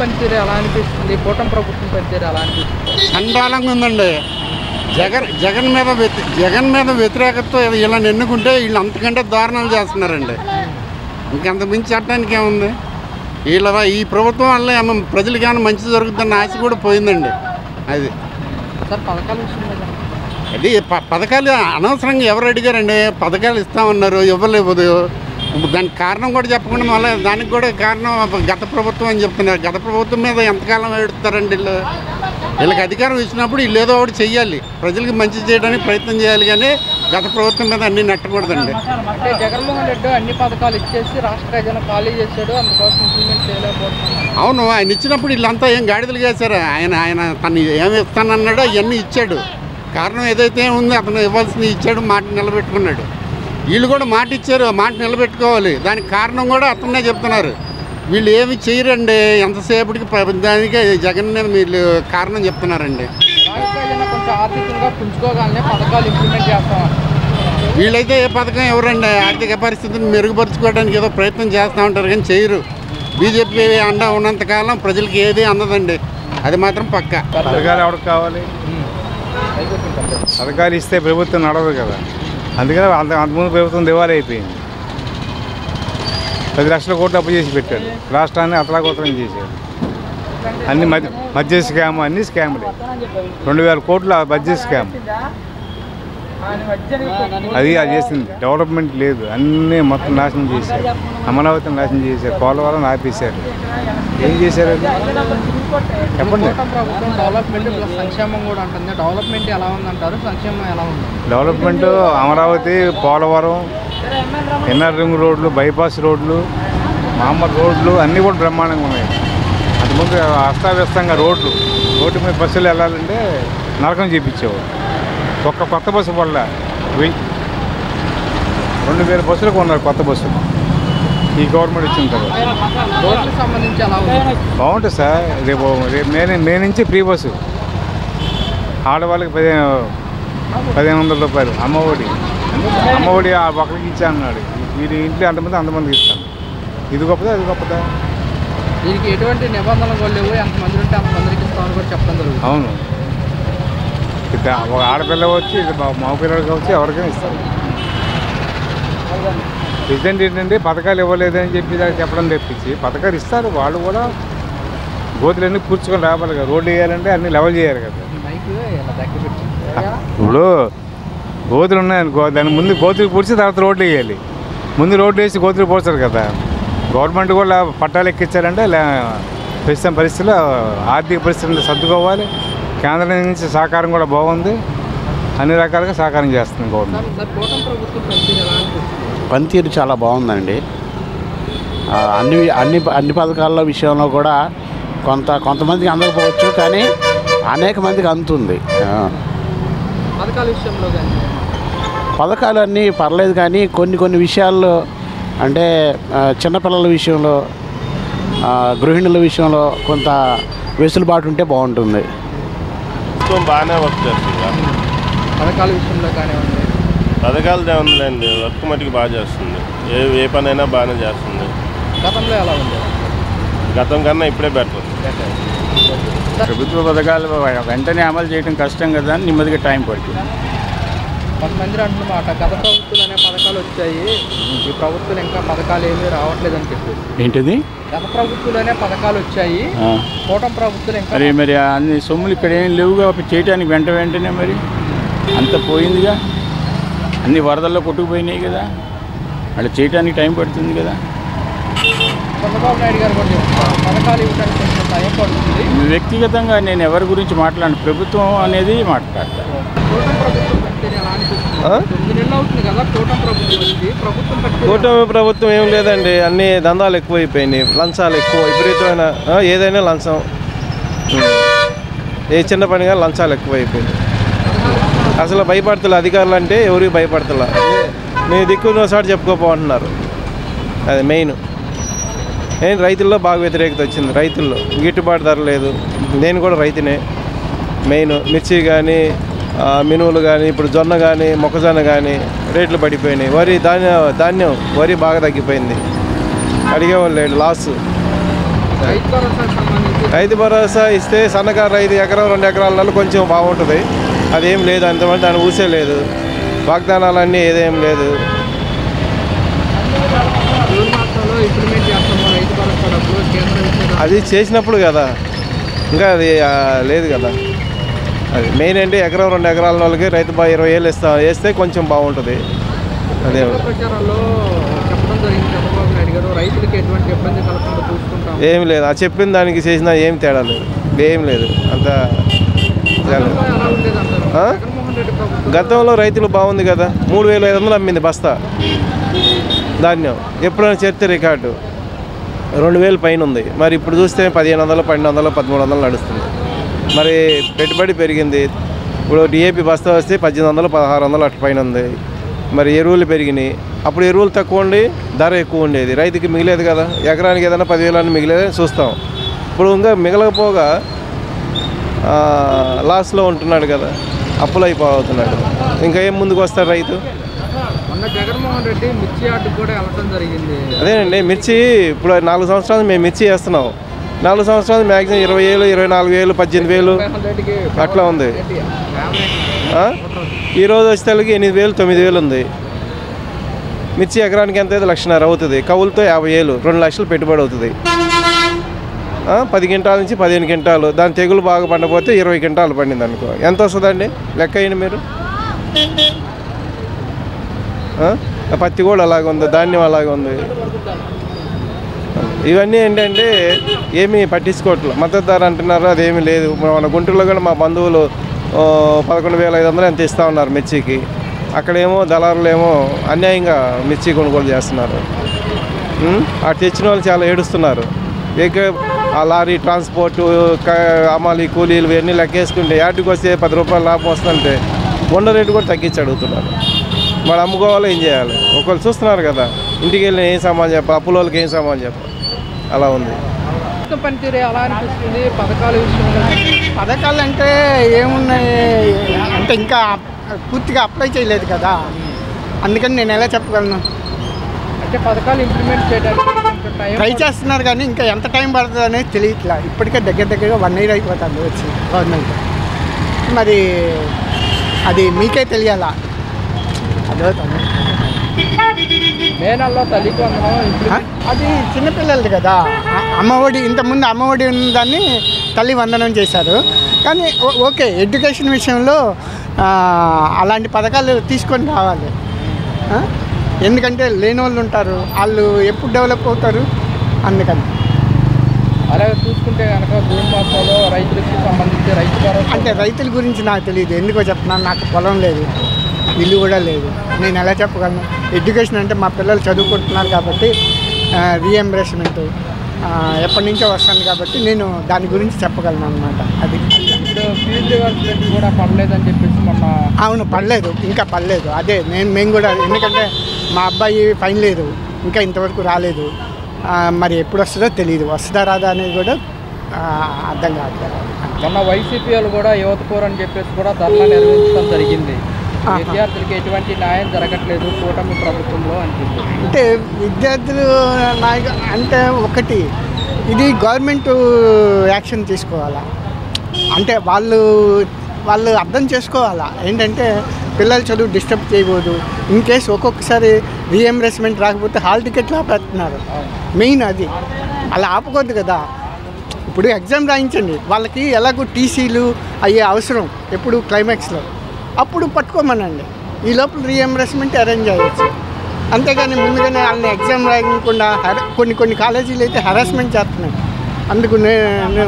పనితీరు ఎలా అనిపిస్తుంది? కూటమి ప్రభుత్వం పనితీరు ఎలా అనిపిస్తుంది? చండాలంగా ఉందండి. జగన్ మీద వ్యతిరేకతతో వీళ్ళని ఎన్నుకుంటే వీళ్ళు అంతకంటే దారుణాలు చేస్తున్నారండి. ఇంకంత మించి చట్టడానికి ఏముంది? ఈ ప్రభుత్వం వల్ల ప్రజలకి ఏమైనా మంచి జరుగుతుందన్న ఆశ కూడా పోయిందండి. అది సార్ పథకాల విషయంలో అది పథకాలు అనవసరంగా ఎవరు అడిగారండి? పథకాలు ఇస్తామన్నారు, ఇవ్వలేదు. దానికి కారణం కూడా చెప్పకుండా మళ్ళీ దానికి కూడా కారణం గత ప్రభుత్వం అని చెప్తున్నారు. గత ప్రభుత్వం మీద ఎంతకాలం ఏడుస్తారండి వీళ్ళకి అధికారం ఇచ్చినప్పుడు వీళ్ళు ఏదో ఒకటి చెయ్యాలి, ప్రజలకు మంచి చేయడానికి ప్రయత్నం చేయాలి. కానీ గత ప్రభుత్వం మీద అన్నీ నెట్టకూడదండి. అంటే జగన్మోహన్ రెడ్డి అన్ని పథకాలు ఇచ్చేసి రాష్ట్ర ఖజానా ఖాళీ చేశాడు, అందుకోసం ఇంప్లిమెంట్ చేయలేకపోతున్నాడు. అవును, ఆయన ఇచ్చినప్పుడు వీళ్ళంతా ఏం గాడిదలు చేశారు? ఆయన తను ఏమి ఇస్తానన్నాడో అవన్నీ ఇచ్చాడు. కారణం ఏదైతే ఉందో అతను ఇవ్వాల్సింది ఇచ్చాడు, మాట నిలబెట్టుకున్నాడు. వీళ్ళు కూడా మాట ఇచ్చారు, మాట నిలబెట్టుకోవాలి. దానికి కారణం కూడా అతనే చెప్తున్నారు. వీళ్ళు ఏమి చేయరండి, ఎంతసేపటికి దానికి జగన్ వీళ్ళు కారణం చెప్తున్నారండి. కొంచెం ఆర్థికంగా పుంజుకోగానే పథకాలు ఇంప్లిమెంట్ చేస్తామని వీళ్ళైతే ఏ పథకం ఎవరండి? ఆర్థిక పరిస్థితిని మెరుగుపరుచుకోవడానికి ఏదో ప్రయత్నం చేస్తూ ఉంటారు కానీ చేయరు. బీజేపీ అండ ఉన్నంతకాలం ప్రజలకి ఏది అందదండి, అది మాత్రం పక్క. పథకాలు ఎవరికి కావాలి? పథకాలు ఇస్తే ప్రభుత్వం నడవదు కదా, అందుకని అంతకుముందు ప్రభుత్వం దివాళీ అయిపోయింది. 10 లక్షల కోట్లు అప్పు చేసి పెట్టాడు, రాష్ట్రాన్ని అతలాకుతలం చేశాడు. అన్ని మధ్య స్కామ్, అన్ని స్కాములే. 2000 కోట్ల బడ్జెట్ స్కామ్. అది చేసింది. డెవలప్మెంట్ లేదు, అన్నీ మొత్తం నాశనం చేశారు. అమరావతిని నాశనం చేశారు, పోలవరం ఆపేశారు. ఏం చేశారు? చెప్పండి. Development Amaravati, Polavaram, inner ring రోడ్లు, బైపాస్ రోడ్లు, మామూలు రోడ్లు అన్నీ కూడా బ్రహ్మాండంగా ఉన్నాయి. అంతకుముందు అస్తావ్యస్తంగా రోడ్డు మీద బస్సులు వెళ్ళాలంటే నరకం చేయించేవారు. ఒక్క కొత్త బస్సు వల్ల 2000 బస్సులు కొన్నారు, కొత్త బస్సులు ఈ గవర్నమెంట్ వచ్చిన తర్వాత. బాగుంటుంది సార్. రేపు మే నుంచి ఫ్రీ బస్సు, ఆడవాళ్ళకి 1500 రూపాయలు. అమ్మఒడి ఆ ఒక్కరికి ఇచ్చా అన్నాడు. వీరి ఇంట్లో అంతమందికి ఇస్తాను. ఇది గొప్పదా, అది గొప్పదా? దీనికి ఎటువంటి నిబంధనలు లేవు, ఎంతమంది ఉంటే అంతమందికి ఇస్తామని కూడా చెప్పడం జరుగుతుంది. అవును, ఒక ఆడపిల్ల వచ్చి మగ పిల్లలకి వచ్చి ఎవరికైనా ఇస్తారు. ప్రెసిడెంట్ ఏంటంటే పథకాలు ఇవ్వలేదని చెప్పి చెప్పడం తెప్పించి పథకాలు ఇస్తారు. వాళ్ళు కూడా గోతులన్నీ పూడ్చుకొని రావాలి కదా, రోడ్లు వేయాలంటే అన్నీ లెవెల్ చేయాలి కదా. ఇప్పుడు గోతులు ఉన్నాయనుకో, దాని ముందు గోతులు పూడ్చి తర్వాత రోడ్లు వేయాలి. ముందు రోడ్లు వేసి గోతులు పూడ్చారు కదా. గవర్నమెంట్ కూడా పట్టాలు ఎక్కించారంటే ప్రస్తుతం పరిస్థితుల్లో ఆర్థిక పరిస్థితులు సర్దుకోవాలి. కేంద్రం నుంచి సహకారం కూడా బాగుంది, అన్ని రకాలుగా సహకారం చేస్తుంది గవర్నమెంట్. పనితీరు చాలా బాగుందండి. అన్ని పథకాల విషయంలో కూడా కొంతమందికి అందకపోవచ్చు, కానీ అనేక మందికి అందుతుంది. పథకాలు అన్నీ పర్లేదు, కానీ కొన్ని విషయాల్లో అంటే చిన్నపిల్లల విషయంలో, గృహిణుల విషయంలో కొంత వెసులుబాటు ఉంటే బాగుంటుంది. బాగానే వర్క్ చేస్తుంది. పథకాల విషయంలో కానివ్వండి, పథకాలు ఏముందండి, వర్క్ మటుకు బాగా చేస్తుంది. ఏ పనైనా బాగానే చేస్తుంది. గతంలో ఎలా ఉంది? గతం కన్నా ఇప్పుడే బెటర్. ప్రభుత్వ పథకాలు వెంటనే అమలు చేయడం కష్టం కదా అని నెమ్మదిగా టైం పడుతుంది. కొంతమంది అంటున్నమాట, గత ప్రభుత్వాలనే పథకాలు వచ్చాయి, ఈ ప్రభుత్వం ఇంకా పథకాలు ఏమీ రావట్లేదని చెప్పి. ఏంటిది? గత ప్రభుత్వంలోనే పథకాలు వచ్చాయి, కూటమి ప్రభుత్వం ఇంకా మరి అన్ని సొమ్ములు ఇక్కడ ఏం లేవుగా చేయడానికి వెంటనే మరి అంత పోయిందిగా, అన్ని వరదల్లో కొట్టుకుపోయినాయి కదా, అలా చేయడానికి టైం పడుతుంది కదా. చంద్రబాబు నాయుడు గారు కూడా పథకాలు ఇవ్వడానికి కొంచెం టైం పడుతుంది. వ్యక్తిగతంగా నేను ఎవరి గురించి మాట్లాడను, ప్రభుత్వం అనేది మాట్లాడతాను. కూటమి ప్రభుత్వం ఏం లేదండి, అన్ని దందాలు ఎక్కువైపోయినాయి, లంచాలు ఎక్కువ, విపరీతమైన ఏదైనా లంచం, ఏ చిన్న పనిగా లంచాలు ఎక్కువైపోయినాయి. అసలు భయపడతలే అధికారులు అంటే, ఎవరికి భయపడతలా. నీ దిక్కున్న సాటి చెప్పుకోపోంటున్నారు, అది మెయిన్. రైతుల్లో బాగా వ్యతిరేకత వచ్చింది. రైతుల్లో గిట్టుబాటు ధర లేదు. నేను కూడా రైతునే. మెయిన్ మిర్చి కానీ, మినువులు కానీ, ఇప్పుడు జొన్న కానీ, మొక్కజొన్న కానీ రేట్లు పడిపోయినాయి. ధాన్యం వరి బాగా తగ్గిపోయింది, అడిగేవాళ్ళు లేడు, లాస్. రైతు భరోసాకు సంబంధించి రైతు భరోసా ఇస్తే సన్నకారు రైతు ఎకరం 2 ఎకరాల కొంచెం బాగుంటుంది. అదేం లేదు, అంతమంది దాన్ని ఊసే లేదు, వాగ్దానాలన్నీ ఏదేం లేదు. అది చేసినప్పుడు కదా, ఇంకా అది లేదు కదా. అది మెయిన్ అంటే ఎకరం 2 ఎకరాల వాళ్ళకి రైతు 20,000 వేస్తే కొంచెం బాగుంటుంది. అదే ఏం లేదు, ఆ చెప్పిన దానికి చేసినా ఏం తేడా లేదు, ఏం లేదు అంత. గతంలో రైతులు బాగుంది కదా, 3,500 అమ్మింది బస్తా ధాన్యం. ఎప్పుడైనా చరిత్ర రికార్డు 2,000 పైన ఉంది. మరి ఇప్పుడు చూస్తే 1,500, 1,200, 1,300 నడుస్తుంది. మరి పెట్టుబడి పెరిగింది. ఇప్పుడు డిఏపి బస్తా వస్తే 1,800, 1,600 అటు పైన ఉంది. మరి ఎరువులు పెరిగినాయి. అప్పుడు ఎరువులు తక్కువ ఉండి ధర ఎక్కువ ఉండేది, రైతుకి మిగిలేదు కదా. ఎకరానికి ఏదైనా 10,000 అని మిగిలేదని చూస్తాం. ఇప్పుడు ఇంకా మిగలకపోగా లాస్లో ఉంటున్నాడు కదా, అప్పులు అయిపోతున్నాడు. ఇంకా ఏం ముందుకు వస్తాడు రైతు? జగన్మోహన్ రెడ్డి మిర్చి యార్డు కూడా వెళ్ళడం జరిగింది. అదేనండి, మిర్చి ఇప్పుడు 4 సంవత్సరాలు మేము మిర్చి వేస్తున్నాం. 4 సంవత్సరాలు మ్యాక్సిమం 20,000, 24,000, 18,000 అట్లా ఉంది. ఈరోజు వచ్చేసరికి 8,000, 9,000 ఉంది. మిర్చి ఎకరానికి ఎంత అయితే 1,50,000 అవుతుంది. కవులతో 50,000, 2 లక్షలు పెట్టుబడి అవుతుంది. 10 క్వింటాల నుంచి 15 క్వింటాలు. దాని తెగులు బాగా పండపోతే 20 క్వింటాలు పండింది అనుకో, ఎంత వస్తుందండి? లెక్క అయ్యింది మీరు. పత్తి కూడా అలాగే ఉంది, ధాన్యం అలాగే ఉంది. ఇవన్నీ ఏంటంటే ఏమీ పట్టించుకోవట్లేదు. మద్దతు ధర అంటున్నారు, అదేమీ లేదు. మన గుంటూరులో కూడా మా బంధువులు 11,500 ఎంత ఇస్తూ ఉన్నారు మిర్చికి. అక్కడేమో దళారులు ఏమో అన్యాయంగా మిర్చి కొనుగోలు చేస్తున్నారు. అటు తెచ్చిన వాళ్ళు చాలా ఏడుస్తున్నారు. ఆ లారీ ట్రాన్స్పోర్టు, అమాలి కూలీలు ఇవన్నీ లెక్కేసుకుంటే యార్డుకి వస్తే 10 రూపాయలు లాభం వస్తుంటే బొండ రేటు కూడా తగ్గించి అడుగుతున్నారు. వాళ్ళు అమ్ముకోవాలి, ఏం చేయాలి? ఒకళ్ళు చూస్తున్నారు కదా, ఇంటికి వెళ్ళి ఏం సామాన్ చెప్పాలి, అప్పుల వాళ్ళకి ఏం సామాన్ చెప్పాలి, అలా ఉంది. పనితీరు ఎలా అనిపిస్తుంది పథకాల విషయంలో? పథకాలు అంటే ఏమున్నాయి అంటే ఇంకా పూర్తిగా అప్లై చేయలేదు కదా, అందుకని నేను ఎలా చెప్పగలను? అంటే పథకాలు ఇంప్లిమెంట్ చేయడానికి ట్రై చేస్తున్నారు కానీ ఇంకా ఎంత టైం పడుతుంది అనేది తెలియట్లా. ఇప్పటికే దగ్గరగా 1 year అయిపోతుంది వచ్చి గవర్నమెంట్. మరి అది మీకే తెలియాలా? అదవుతుంది. మే నెలలో తల్లికి వందనం అది చిన్నపిల్లలది కదా. అమ్మఒడి ఇంతకుముందు అమ్మఒడి ఉన్నదాన్ని తల్లి వందనం చేశారు. కానీ ఓకే, ఎడ్యుకేషన్ విషయంలో అలాంటి పథకాలు తీసుకొని రావాలి. ఎందుకంటే లేని వాళ్ళు ఉంటారు, వాళ్ళు ఎప్పుడు డెవలప్ అవుతారు, అందుకని. అలాగే చూసుకుంటే కనుక జూన్ మాసంలో రైతులకి సంబంధించి రైతు భరోసా అంటే రైతుల గురించి నాకు తెలియదు. ఎందుకో చెప్తున్నాను, నాకు పొలం లేదు, ఇల్లు కూడా లేదు. నేను ఎలా చెప్పగలను? ఎడ్యుకేషన్ అంటే మా పిల్లలు చదువుకుంటున్నారు కాబట్టి రీఎంబర్స్మెంట్ ఎప్పటి నుంచో వస్తాను కాబట్టి నేను దాని గురించి చెప్పగలను అనమాట. అది ఇప్పుడు ఫీజు రివర్స్మెంట్ కూడా పడలేదని చెప్పేసి మొన్న. అవును, పడలేదు, ఇంకా పడలేదు. అదే మేము కూడా, ఎందుకంటే మా అబ్బాయి ఫైనల్ ఇయర్ ఇంకా ఇంతవరకు రాలేదు. మరి ఎప్పుడు వస్తుందో తెలియదు, వస్తుందా రాదా అనేది కూడా అర్థం కావట్లేదు. మొన్న వైసీపీ వాళ్ళు కూడా యువతపూర్ అని చెప్పేసి కూడా ధర్నా నిర్వహించడం జరిగింది. విద్యార్థులకి ఎటువంటి న్యాయం జరగట్లేదు కూటమి ప్రభుత్వంలో అనిపిస్తుంది. అంటే విద్యార్థులు అంటే ఒకటి, ఇది గవర్నమెంట్ యాక్షన్ తీసుకోవాలా. అంటే వాళ్ళు అర్థం చేసుకోవాలా. ఏంటంటే పిల్లల చదువు డిస్టర్బ్ చేయకూడదు. ఇన్ కేస్ ఒక్కొక్కసారి రీఎంబర్స్మెంట్ రాకపోతే హాల్ టికెట్లు ఆపేస్తున్నారు. మెయిన్ అది అలా ఆపకూడదు కదా. ఇప్పుడు ఎగ్జామ్ రాయించండి, వాళ్ళకి ఎలాగో టీసీలు అయ్యే అవసరం ఎప్పుడు క్లైమాక్స్లో, అప్పుడు పట్టుకోమనండి. ఈ లోపల రీఎంబర్స్మెంట్ అరేంజ్ అయ్యచ్చు. అంతేగాని ముందుగానే వాళ్ళని ఎగ్జామ్ రాయకుండా కొన్ని కాలేజీలు అయితే హెరాస్మెంట్ చేస్తున్నాయి. అందుకు నేను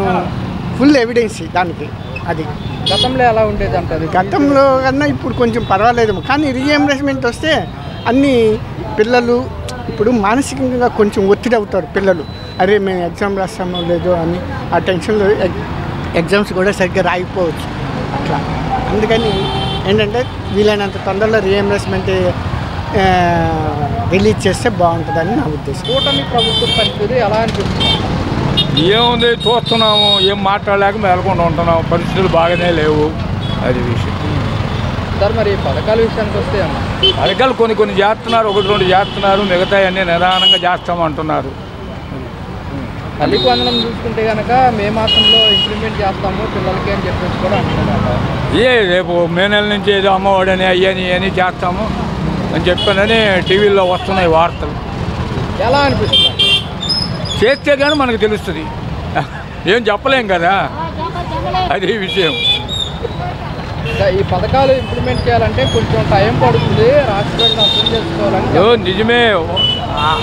ఫుల్ ఎవిడెన్స్ దానికి. అది గతంలో ఎలా ఉండేది అంటారు? గతంలో కన్నా ఇప్పుడు కొంచెం పర్వాలేదు. కానీ రీఎంబర్స్మెంట్ వస్తే అన్ని పిల్లలు ఇప్పుడు మానసికంగా కొంచెం ఒత్తిడి అవుతారు పిల్లలు. అరే మేము ఎగ్జామ్ రాస్తామో లేదో అని ఆ టెన్షన్లో ఎగ్జామ్స్ కూడా సరిగ్గా రాయిపోవచ్చు అట్లా. అందుకని ఏంటంటే వీలైనంత తొందరలో రీఎంబర్స్మెంట్ రిలీజ్ చేస్తే బాగుంటుందని నా ఉద్దేశం. కూటమి ప్రభుత్వం పనితీరు ఎలా అనిపిస్తుంది? ఏముంది, చూస్తున్నాము, ఏం మాట్లాడలేక మేలకుండా ఉంటున్నాము. పరిస్థితులు బాగానే లేవు, అది విషయం. సార్ మరి పథకాల విషయానికి వస్తే అన్న, పథకాలు కొన్ని చేస్తున్నారు, 1-2 చేస్తున్నారు, మిగతా అన్నీ నిదానంగా చేస్తామంటున్నారు. తల్లికి వందనం చూసుకుంటే కనుక మే మాసంలో ఇంప్లిమెంట్ చేస్తాము పిల్లలకి అని చెప్పేసి కూడా అంటున్నారు. రేపు మే నెల నుంచి ఏదో అమ్మఒడని అయ్యని చేస్తాము అని చెప్పానని టీవీలో వస్తున్నాయి వార్తలు. ఎలా అనిపిస్తుంది? చేస్తే కానీ మనకు తెలుస్తుంది, ఏం చెప్పలేం కదా, అది విషయం. ఈ పథకాలు ఇంప్లిమెంట్ చేయాలంటే కొంచెం టైం పడుతుంది, రాష్ట్ర ప్రజలు అర్థం చేసుకోవాలని. నిజమే,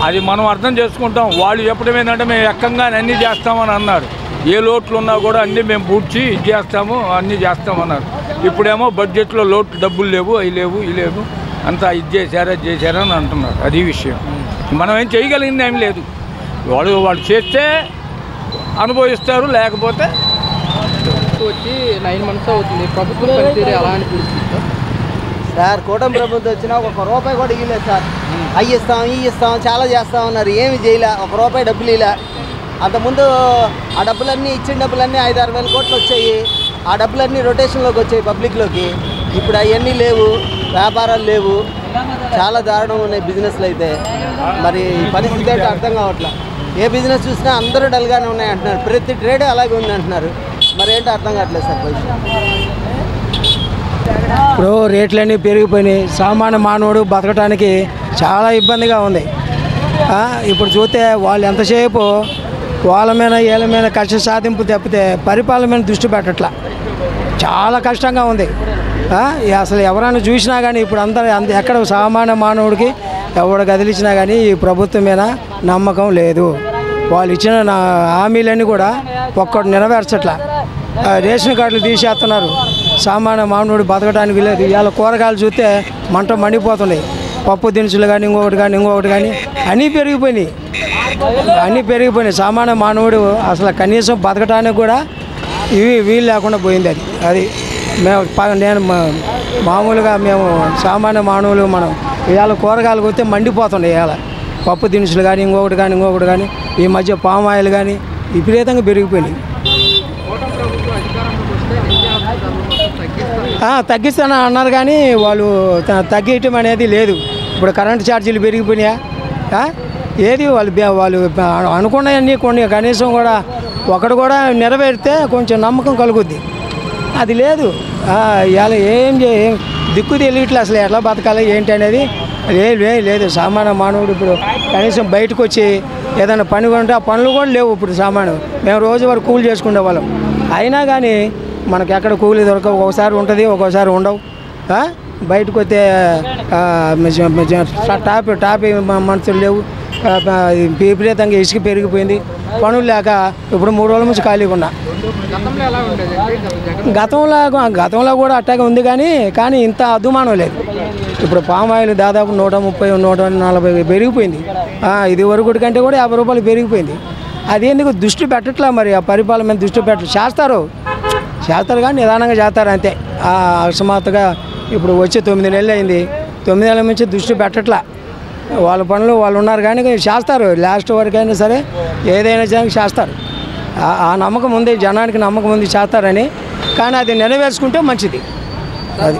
అది మనం అర్థం చేసుకుంటాం. వాళ్ళు చెప్పడం ఏంటంటే మేము ఎక్కంగానే అన్నీ చేస్తామని అన్నారు. ఏ లోట్లు ఉన్నా కూడా అన్నీ మేము పూడ్చి ఇది చేస్తాము అన్నీ చేస్తామన్నారు. ఇప్పుడేమో బడ్జెట్లో లోట్లు డబ్బులు లేవు, అవి లేవు, ఇవి లేవు, అంతా ఇది చేశారు అది చేశారు అని అంటున్నారు. అది విషయం. మనం ఏం చేయగలిగింది ఏం లేదు. వాళ్ళు చేస్తే అనుభవిస్తారు, లేకపోతే వచ్చి 9 months అవుతుంది. ప్రభుత్వం పనితీరు ఎలా అనిపిస్తుంది సార్? కూటమి ప్రభుత్వం వచ్చినా ఒక రూపాయి కూడా ఇవ్వలేదు సార్. అవి ఇస్తాం ఇవి ఇస్తాం చాలా చేస్తామన్నారు, ఏమి చేయలే, ఒక రూపాయి డబ్బులు ఇలా. అంతకుముందు ఆ డబ్బులన్నీ ఇచ్చిన డబ్బులన్నీ 5-6 వేల కోట్లు వచ్చాయి. ఆ డబ్బులన్నీ రొటేషన్లోకి వచ్చాయి పబ్లిక్లోకి. ఇప్పుడు అవన్నీ లేవు, వ్యాపారాలు లేవు, చాలా దారుణంగా ఉన్నాయి బిజినెస్లు అయితే. మరి పరిస్థితి అయితే అర్థం కావట్లేదు. ఏ బిజినెస్ చూసినా అందరూ డల్గానే ఉన్నాయి అంటున్నారు, ప్రతి ట్రేడ్ అలాగే ఉంది అంటున్నారు. మరి ఏంటో అర్థం కావట్లేదు సార్ పొజిషన్. ఇప్పుడు రేట్లన్నీ పెరిగిపోయినాయి, సామాన్య మానవుడు బతకడానికి చాలా ఇబ్బందిగా ఉంది. ఇప్పుడు చూస్తే వాళ్ళు ఎంతసేపు వాళ్ళ మీద వీళ్ళ మీద కష్ట సాధింపు తప్పితే పరిపాలన మీద దృష్టి పెట్టట్లా, చాలా కష్టంగా ఉంది. అసలు ఎవరైనా చూసినా కానీ ఇప్పుడు ఎక్కడ సామాన్య మానవుడికి ఎవడు కదిలించినా కానీ ఈ ప్రభుత్వం మీద నమ్మకం లేదు. వాళ్ళు ఇచ్చిన హామీలన్నీ కూడా ఒక్కటి నెరవేర్చట్లా. రేషన్ కార్డులు తీసేస్తున్నారు, సామాన్య మానవుడు బతకడానికి లేదు. ఇవాళ కూరగాయలు చూస్తే మంట మండిపోతున్నాయి. పప్పు దినుసులు కానీ ఇంకొకటి కానీ అన్నీ పెరిగిపోయినాయి. సామాన్య మానవుడు అసలు కనీసం బతకడానికి కూడా వీలు లేకుండా పోయింది. అది నేను మామూలుగా మేము సామాన్య మానవులు మనం ఇవాళ కూరగాయలు కొస్తే మండిపోతున్నాయి. ఇవాళ పప్పు దినుసులు కానీ ఇంకొకటి కానీ ఈ మధ్య పామాయిల్ కానీ విపరీతంగా పెరిగిపోయినాయి. తగ్గిస్తానని అన్నారు కానీ వాళ్ళు తగ్గించడం అనేది లేదు. ఇప్పుడు కరెంటు ఛార్జీలు పెరిగిపోయినాయా? ఏది వాళ్ళు అనుకున్నాయన్నీ కొన్ని కనీసం కూడా ఒకటి కూడా నెరవేరితే కొంచెం నమ్మకం కలుగుద్ది. అది లేదు. ఇవాళ ఏం దిక్కు తెలియట్లేదు అసలు ఎట్లా బతకాలి ఏంటి అనేది లేదు. సామాన్య మానవుడు ఇప్పుడు కనీసం బయటకు వచ్చి ఏదైనా పని కొంటే ఆ పనులు కూడా లేవు. ఇప్పుడు సామాన్యం మేము రోజు వరకు కూలి చేసుకునే వాళ్ళం, అయినా కానీ మనకి ఎక్కడ కూలి దొరకవు. ఒకసారి ఉంటుంది, ఒక్కోసారి ఉండవు. బయటకు వస్తే టాపి మనుషులు లేవు. విపరీతంగా ఇసుక పెరిగిపోయింది, పనులు లేక ఇప్పుడు 3 రోజుల నుంచి ఖాళీగా ఉన్నా. గతంలో కూడా అట్టాగే ఉంది కానీ ఇంత అదుమానం లేదు. ఇప్పుడు పామాయిల్ దాదాపు 130-140 పెరిగిపోయింది. ఇది వరకు కంటే కూడా 50 రూపాయలు పెరిగిపోయింది. అది ఎందుకు దృష్టి పెట్టట్లా? మరి ఆ పరిపాలన మీద దృష్టి చేస్తారు కానీ నిదానంగా చేస్తారు అంతే. అకస్మాత్తుగా ఇప్పుడు వచ్చి 9 నెలలు అయింది, 9 నెలల నుంచి దృష్టి పెట్టట్లా. వాళ్ళ పనులు వాళ్ళు ఉన్నారు కానీ చేస్తారు, లాస్ట్ వరకైనా సరే ఏదైనా చేస్తారు. ఆ నమ్మకం ఉంది, జనానికి నమ్మకం ఉంది చేస్తారని. కానీ అది నెరవేర్చుకుంటే మంచిది. అది